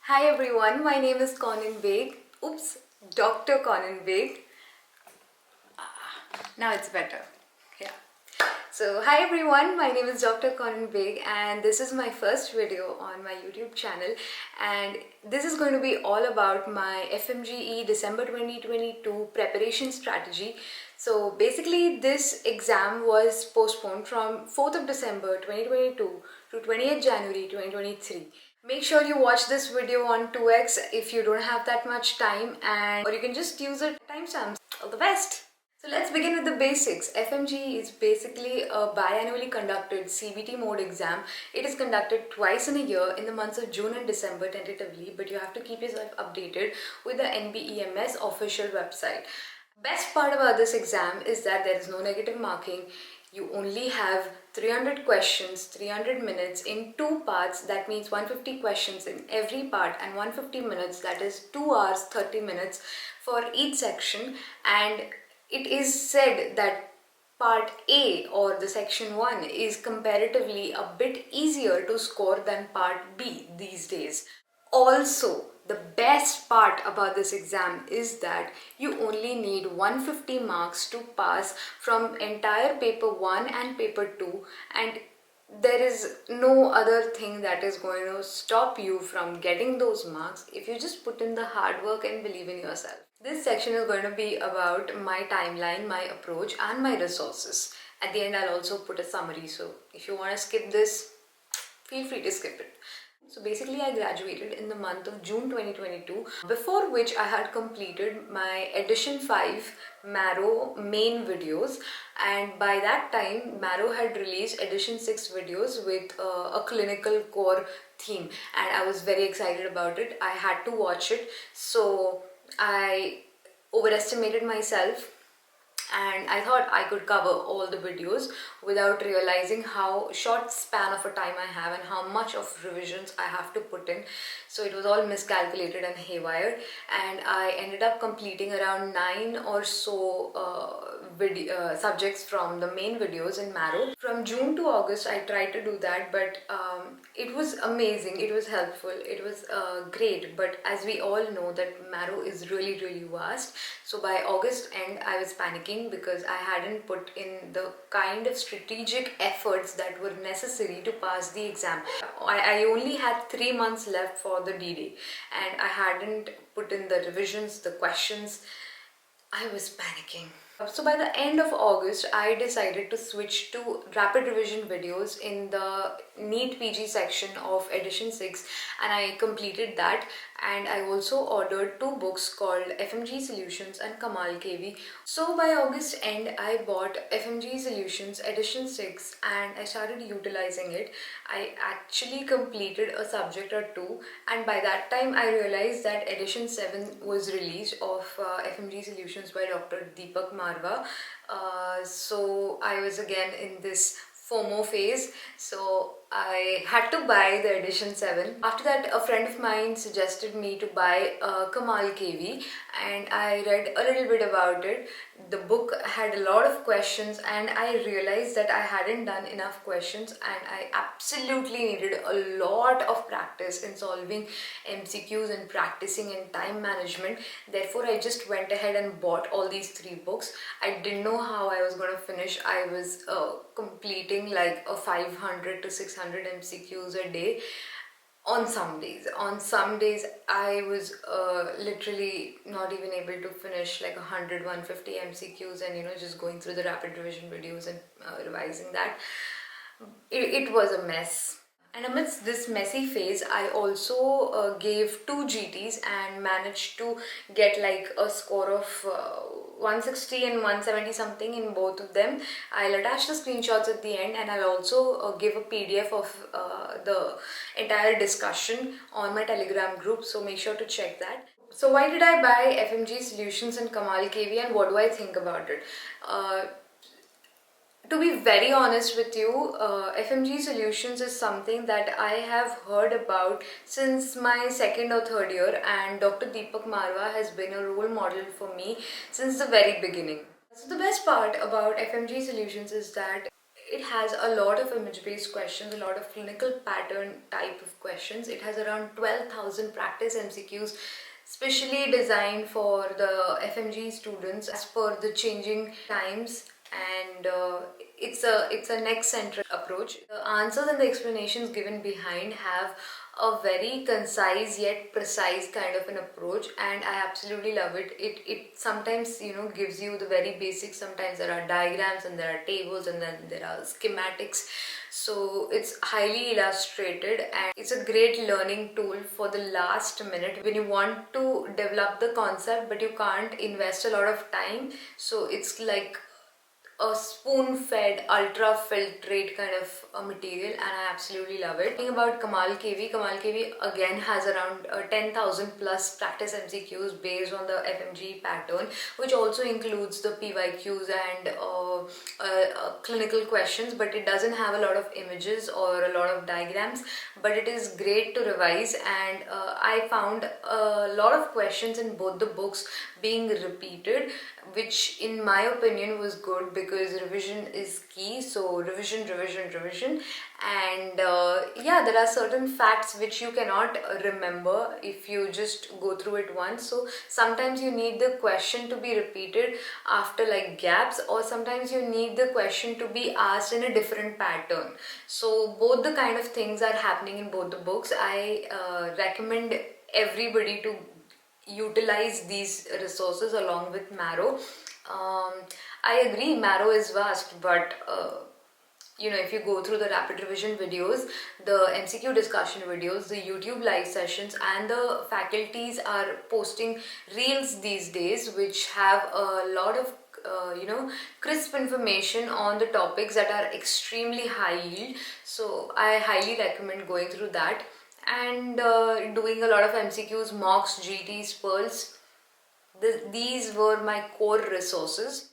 Hi everyone, my name is Kaunain Baig. Oops, Dr.Kaunain Baig. Now it's better. Yeah. So, hi everyone, my name is Dr.Kaunain Baig and this is my first video on my YouTube channel, and this is going to be all about my FMGE December 2022 preparation strategy. So basically this exam was postponed from 4th of December 2022 to 20th January 2023. Make sure you watch this video on 2x if you don't have that much time, or you can just use it timestamps. All the best! So let's begin with the basics. FMGE is basically a biannually conducted CBT mode exam. It is conducted twice in a year in the months of June and December tentatively, but you have to keep yourself updated with the NBEMS official website. Best part about this exam is that there is no negative marking. You only have 300 questions, 300 minutes in two parts. That means 150 questions in every part and 150 minutes, that is 2 hours 30 minutes for each section. And it is said that part A, or the section 1, is comparatively a bit easier to score than part B these days. Also, the best part about this exam is that you only need 150 marks to pass from entire paper 1 and paper 2, and there is no other thing that is going to stop you from getting those marks if you just put in the hard work and believe in yourself. This section is going to be about my timeline, my approach and my resources. At the end I'll also put a summary, so if you want to skip this, feel free to skip it. So basically I graduated in the month of June 2022, before which I had completed my edition 5 Marrow main videos, and by that time Marrow had released edition 6 videos with a clinical core theme, and I was very excited about it. I had to watch it, so I overestimated myself and I thought I could cover all the videos without realizing how short span of a time I have and how much of revisions I have to put in. So it was all miscalculated and haywire, and I ended up completing around 9 or so subjects from the main videos in Marrow. From June to August I tried to do that, but it was amazing, it was helpful, it was great, but as we all know that Marrow is really vast. So by August end I was panicking because I hadn't put in the kind of strategic efforts that were necessary to pass the exam. I only had 3 months left for the D-Day and I hadn't put in the revisions, the questions. I was panicking. So by the end of August, I decided to switch to rapid revision videos in the NEET PG section of edition 6, and I completed that. And I also ordered 2 books called FMGE Solutions and KAMAAL KV. So by August end, I bought FMGE Solutions edition 6 and I started utilizing it. I actually completed a subject or 2, and by that time I realized that edition 7 was released of FMGE Solutions by Dr. Kaunain Baig. So I was again in this FOMO phase, so I had to buy the edition 7. After that, a friend of mine suggested me to buy KAMAAL KV, and I read a little bit about it. The book had a lot of questions and I realized that I hadn't done enough questions, and I absolutely needed a lot of practice in solving MCQs and practicing in time management. Therefore, I just went ahead and bought all these 3 books. I didn't know how I was going to finish. I was completing like a 500 to 600 MCQs a day on some days. On some days I was literally not even able to finish like 100, 150 MCQs, and just going through the rapid revision videos and revising that. It was a mess. And amidst this messy phase, I also gave 2 GTs and managed to get like a score of 160 and 170 something in both of them. I'll attach the screenshots at the end, and I'll also give a PDF of the entire discussion on my Telegram group, so make sure to check that. So why did I buy FMGE Solutions and KAMAAL KV, and what do I think about it? To be very honest with you, FMGE Solutions is something that I have heard about since my 2nd or 3rd year, and Dr. Deepak Marwa has been a role model for me since the very beginning. So the best part about FMGE Solutions is that it has a lot of image-based questions, a lot of clinical pattern type of questions. It has around 12,000 practice MCQs, specially designed for the FMGE students as per the changing times, and it's a next-centric approach. The answers and the explanations given behind have a very concise yet precise kind of an approach, and I absolutely love it. It sometimes, you know, gives you the very basics. Sometimes there are diagrams and there are tables and then there are schematics. So it's highly illustrated and it's a great learning tool for the last minute when you want to develop the concept but you can't invest a lot of time. So it's like a spoon-fed, ultra-filtrate kind of a material, and I absolutely love it. Talking about KAMAAL KV again has around 10,000 plus practice MCQs based on the FMGE pattern, which also includes the PYQs and clinical questions, but it doesn't have a lot of images or a lot of diagrams, but it is great to revise. And I found a lot of questions in both the books being repeated, which in my opinion was good because revision is key. So revision, and yeah, there are certain facts which you cannot remember if you just go through it once. So sometimes you need the question to be repeated after like gaps, or sometimes you need the question to be asked in a different pattern. So both the kind of things are happening in both the books. I recommend everybody to utilize these resources along with Marrow. I agree, Marrow is vast, but you know, if you go through the rapid revision videos, the MCQ discussion videos, the YouTube live sessions, and the faculties are posting reels these days which have a lot of you know, crisp information on the topics that are extremely high yield. So I highly recommend going through that and doing a lot of MCQs, mocks, GTs, pearls. These were my core resources.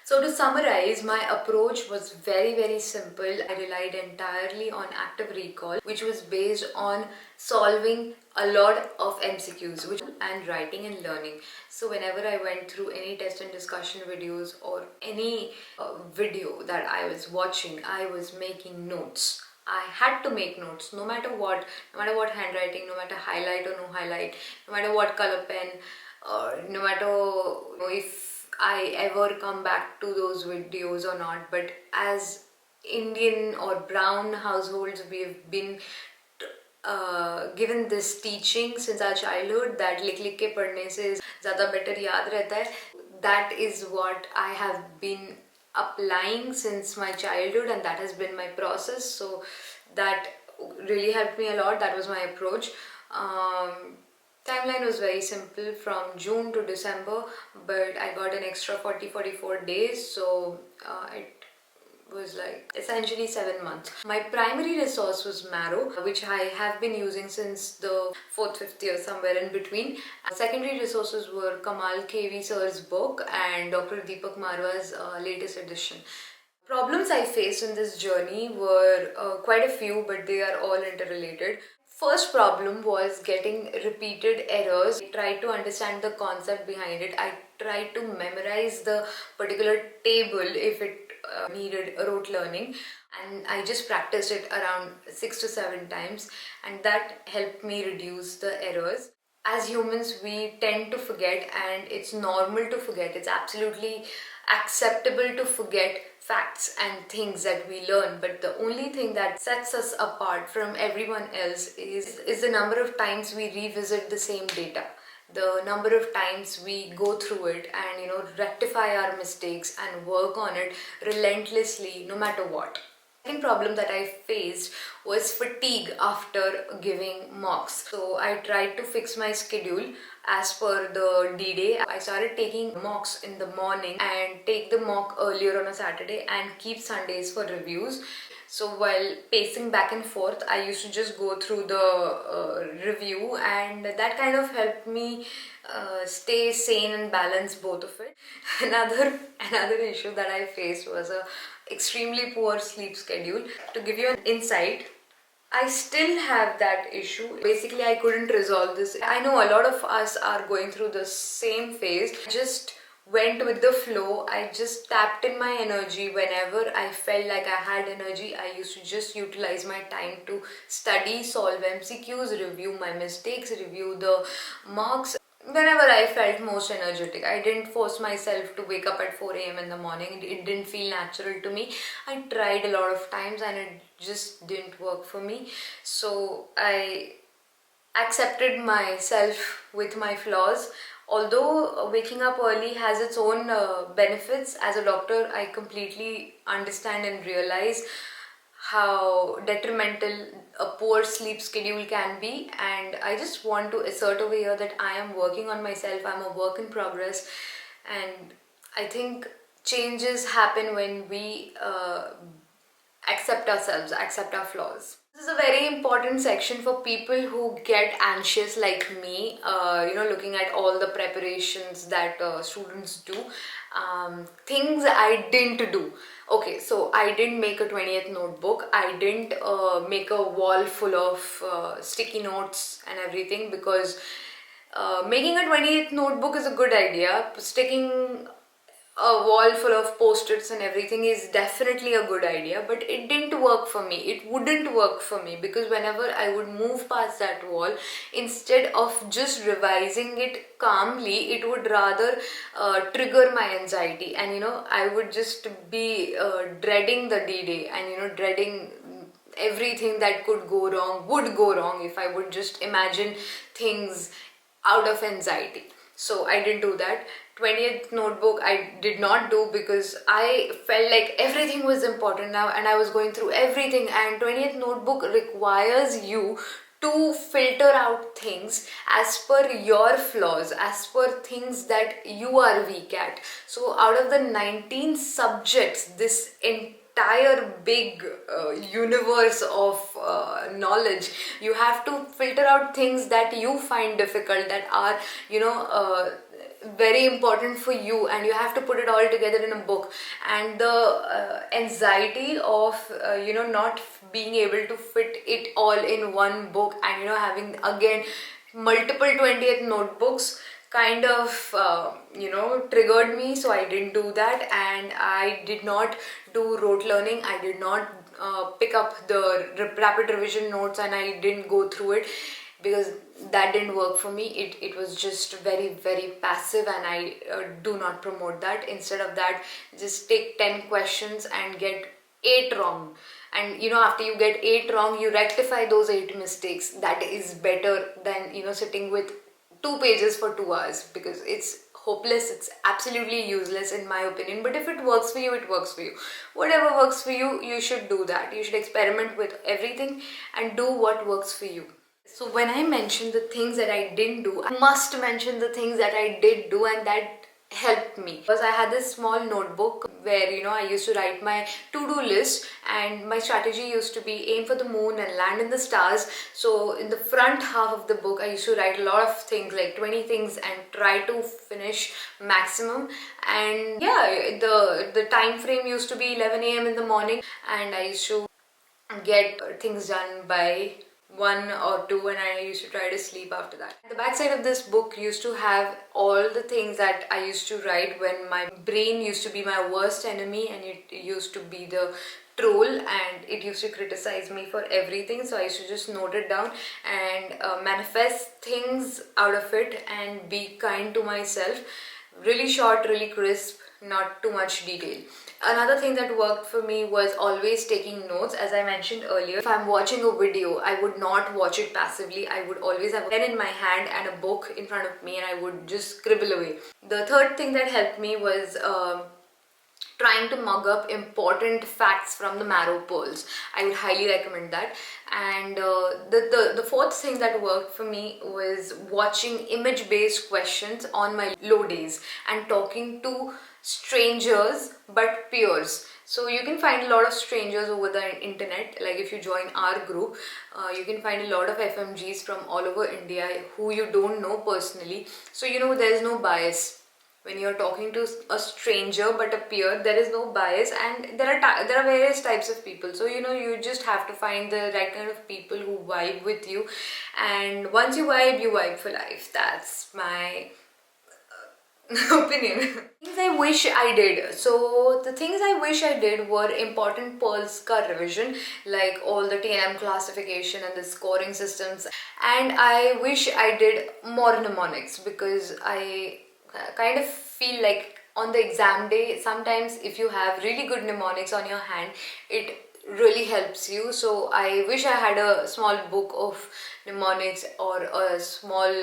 So to summarize, my approach was very simple. I relied entirely on active recall, which was based on solving a lot of MCQs and writing and learning. So whenever I went through any test and discussion videos or any video that I was watching, I was making notes. I had to make notes no matter what handwriting, no matter highlight or no highlight, no matter what color pen, no matter if I ever come back to those videos or not. But as Indian or brown households, we've been given this teaching since our childhood that लिख के पढ़ने से ज़्यादा better याद रहता है. That is what I have been applying since my childhood, and that has been my process. So that really helped me a lot. That was my approach. Timeline was very simple from June to December, but I got an extra 44 days, so it was like essentially 7 months. My primary resource was Marrow, which I have been using since the 4th, 5th year, somewhere in between. Secondary resources were KAMAAL KV sir's book and Dr. Deepak Marwa's latest edition. Problems I faced in this journey were quite a few, but they are all interrelated. First problem was getting repeated errors. I tried to understand the concept behind it. I tried to memorize the particular table if it needed rote learning, and I just practiced it around 6 to 7 times, and that helped me reduce the errors. As humans, we tend to forget, and it's normal to forget. It's absolutely acceptable to forget facts and things that we learn, but the only thing that sets us apart from everyone else is the number of times we revisit the same data, the number of times we go through it and, you know, rectify our mistakes and work on it relentlessly no matter what. Second problem that I faced was fatigue after giving mocks. So I tried to fix my schedule as per the D-Day. I started taking mocks in the morning and take the mock earlier on a Saturday and keep Sundays for reviews. So while pacing back and forth, I used to just go through the review, and that kind of helped me stay sane and balance both of it. Another issue that I faced was a extremely poor sleep schedule. To give you an insight, I still have that issue. Basically, I couldn't resolve this. I know a lot of us are going through the same phase. I just went with the flow. I just tapped in my energy. Whenever I felt like I had energy, I used to just utilize my time to study, solve MCQs, review my mistakes, review the marks. Whenever I felt most energetic, I didn't force myself to wake up at 4 a.m. in the morning. It didn't feel natural to me. I tried a lot of times and it just didn't work for me. So I accepted myself with my flaws. Although waking up early has its own benefits, as a doctor I completely understand and realize how detrimental a poor sleep schedule can be, and I just want to assert over here that I am working on myself. I'm a work in progress, and I think changes happen when we accept ourselves, accept our flaws. This is a very important section for people who get anxious like me, looking at all the preparations that students do. Things I didn't do. Okay, so I didn't make a 20th notebook. I didn't make a wall full of sticky notes and everything, because making a 20th notebook is a good idea. Sticking a wall full of post-its and everything is definitely a good idea, but it didn't work for me. It wouldn't work for me, because whenever I would move past that wall, instead of just revising it calmly, it would rather trigger my anxiety, and I would just be dreading the D-Day, and dreading everything that could go wrong would go wrong if I would just imagine things out of anxiety. So I didn't do that. 20th notebook I did not do, because I felt like everything was important now and I was going through everything, and 20th notebook requires you to filter out things as per your flaws, as per things that you are weak at. So out of the 19 subjects, this entire big universe of knowledge, you have to filter out things that you find difficult, that are very important for you, and you have to put it all together in a book. And the anxiety of not being able to fit it all in one book, and having again multiple 20th notebooks kind of triggered me. So I didn't do that, and I did not do rote learning. I did not pick up the rapid revision notes, and I didn't go through it, because that didn't work for me. It was just very, very passive, and I do not promote that. Instead of that, just take 10 questions and get 8 wrong, and after you get 8 wrong, you rectify those 8 mistakes. That is better than sitting with 2 pages for 2 hours, because it's hopeless, it's absolutely useless in my opinion. But if it works for you, it works for you. Whatever works for you, you should do that. You should experiment with everything and do what works for you. So when I mention the things that I didn't do, I must mention the things that I did do and that helped me. Because I had this small notebook where I used to write my to-do list, and my strategy used to be aim for the moon and land in the stars. So in the front half of the book, I used to write a lot of things, like 20 things, and try to finish maximum. And yeah, the time frame used to be 11 a.m. in the morning, and I used to get things done by 1 or 2, and I used to try to sleep after that. The back side of this book used to have all the things that I used to write when my brain used to be my worst enemy, and it used to be the troll, and it used to criticize me for everything. So I used to just note it down and manifest things out of it and be kind to myself. Really short, really crisp, not too much detail. Another thing that worked for me was always taking notes. As I mentioned earlier, if I'm watching a video, I would not watch it passively. I would always have a pen in my hand and a book in front of me, and I would just scribble away. The third thing that helped me was trying to mug up important facts from the marrow pearls. I would highly recommend that. And the fourth thing that worked for me was watching image-based questions on my low days and talking to strangers but peers. So you can find a lot of strangers over the internet. Like if you join our group, you can find a lot of FMGs from all over India who you don't know personally. So there is no bias. When you're talking to a stranger but a peer, there is no bias, and there are various types of people. So you just have to find the right kind of people who vibe with you, and once you vibe for life. That's my opinion. Things I wish I did. So the things I wish I did were important Pearls ka revision, like all the TNM classification and the scoring systems. And I wish I did more mnemonics, because I kind of feel like on the exam day, sometimes if you have really good mnemonics on your hand, it really helps you. So I wish I had a small book of mnemonics, or a small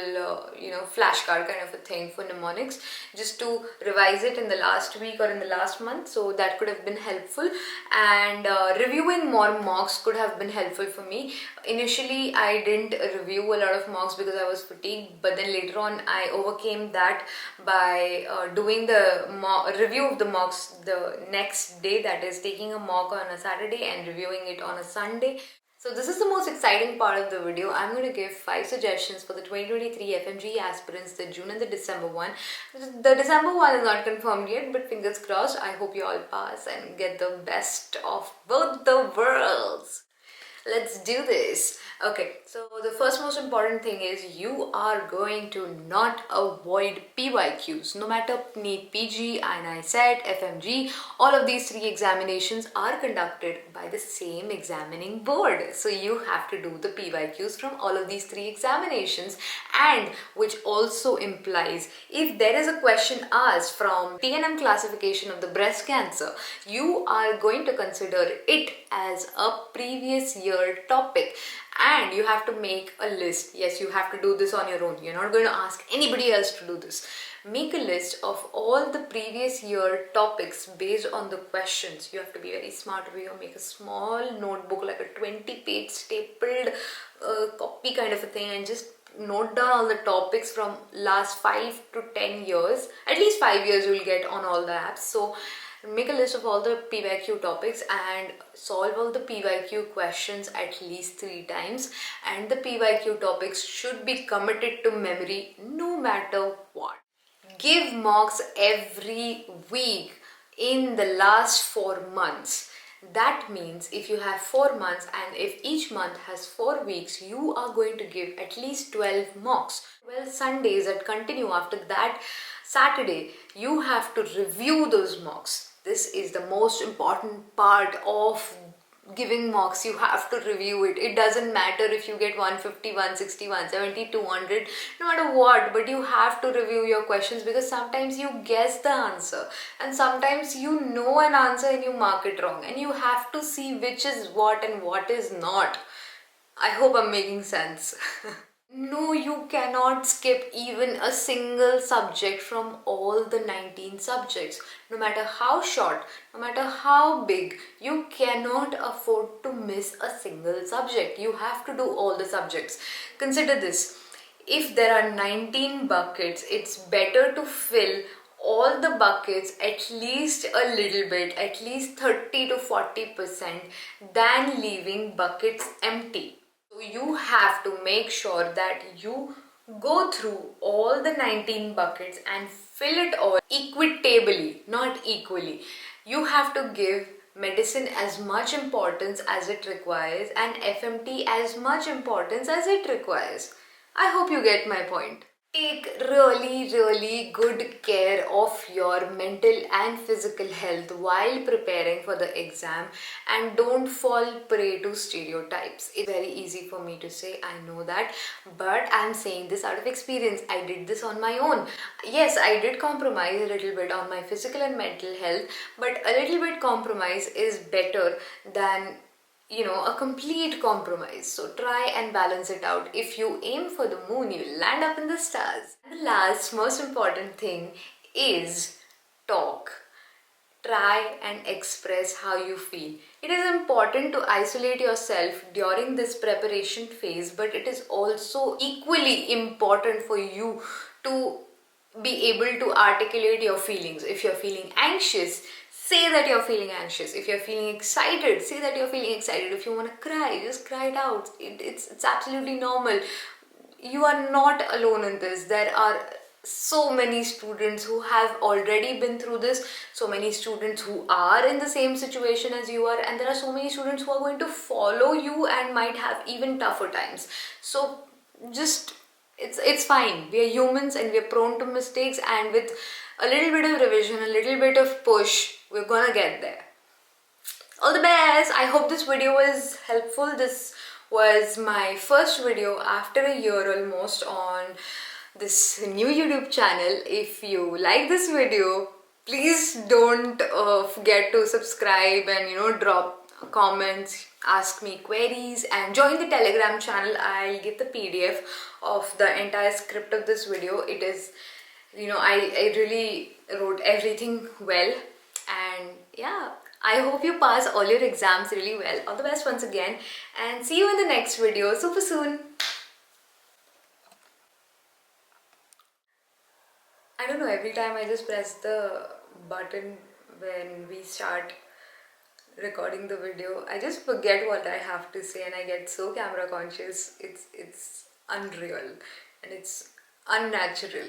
flashcard kind of a thing for mnemonics, just to revise it in the last week or in the last month. So that could have been helpful. And reviewing more mocks could have been helpful for me. Initially I didn't review a lot of mocks because I was fatigued, but then later on I overcame that by doing the review of the mocks the next day, that is taking a mock on a Saturday and reviewing it on a Sunday. So this is the most exciting part of the video. I'm going to give 5 suggestions for the 2023 FMGE aspirants, the June and the December one. The December one is not confirmed yet, but fingers crossed. I hope you all pass and get the best of both the worlds. Let's do this. Okay, so the first most important thing is you are going to not avoid PYQs. No matter NEET PG, INI SET, FMG, all of these 3 examinations are conducted by the same examining board. So you have to do the PYQs from all of these 3 examinations, and which also implies if there is a question asked from TNM classification of the breast cancer, you are going to consider it as a previous year topic, and you have to make a list. Yes, you have to do this on your own. You're not going to ask anybody else to do this. Make a list of all the previous year topics based on the questions. You have to be very smart over here. Make a small notebook, like a 20-page stapled copy kind of a thing, and just note down all the topics from last 5 to 10 years. At least 5 years you will get on all the apps. So make a list of all the PYQ topics and solve all the PYQ questions at least 3 times. And the PYQ topics should be committed to memory no matter what. Give mocks every week in the last 4 months. That means if you have 4 months and if each month has 4 weeks, you are going to give at least 12 mocks. 12 Sundays that continue after that Saturday, you have to review those mocks. This is the most important part of giving mocks. You have to review it. It doesn't matter if you get 150, 160, 170, 200, no matter what, but you have to review your questions, because sometimes you guess the answer and sometimes you know an answer and you mark it wrong, and you have to see which is what and what is not. I hope I'm making sense. No, you cannot skip even a single subject from all the 19 subjects. No matter how short, no matter how big, you cannot afford to miss a single subject. You have to do all the subjects. Consider this. If there are 19 buckets, it's better to fill all the buckets at least a little bit, at least 30 to 40%, than leaving buckets empty. So you have to make sure that you go through all the 19 buckets and fill it all equitably, not equally. You have to give medicine as much importance as it requires and FMT as much importance as it requires. I hope you get my point. Take really good care of your mental and physical health while preparing for the exam, and don't fall prey to stereotypes. It's very easy for me to say, I know that, but I'm saying this out of experience. I did this on my own. Yes, I did compromise a little bit on my physical and mental health, but a little bit compromise is better than a complete compromise. So try and balance it out. If you aim for the moon, you'll land up in the stars. And the last most important thing is talk. Try and express how you feel. It is important to isolate yourself during this preparation phase, but it is also equally important for you to be able to articulate your feelings. If you're feeling anxious, say that you're feeling anxious. If you're feeling excited, say that you're feeling excited. If you want to cry, just cry it out. It's absolutely normal. You are not alone in this. There are so many students who have already been through this, so many students who are in the same situation as you are, and there are so many students who are going to follow you and might have even tougher times. So just it's fine. We are humans and we are prone to mistakes, and with a little bit of revision, a little bit of push, we're gonna get there. All the best. I hope this video was helpful. This was my first video after a year almost on this new YouTube channel. If you like this video, please don't forget to subscribe and drop comments, ask me queries, and join the Telegram channel. I'll get the PDF of the entire script of this video. It is, I really wrote everything well, and yeah, I hope you pass all your exams really well. All the best once again, and see you in the next video super soon. I don't know, every time I just press the button when we start recording the video, I just forget what I have to say and I get so camera conscious. It's unreal and it's unnatural.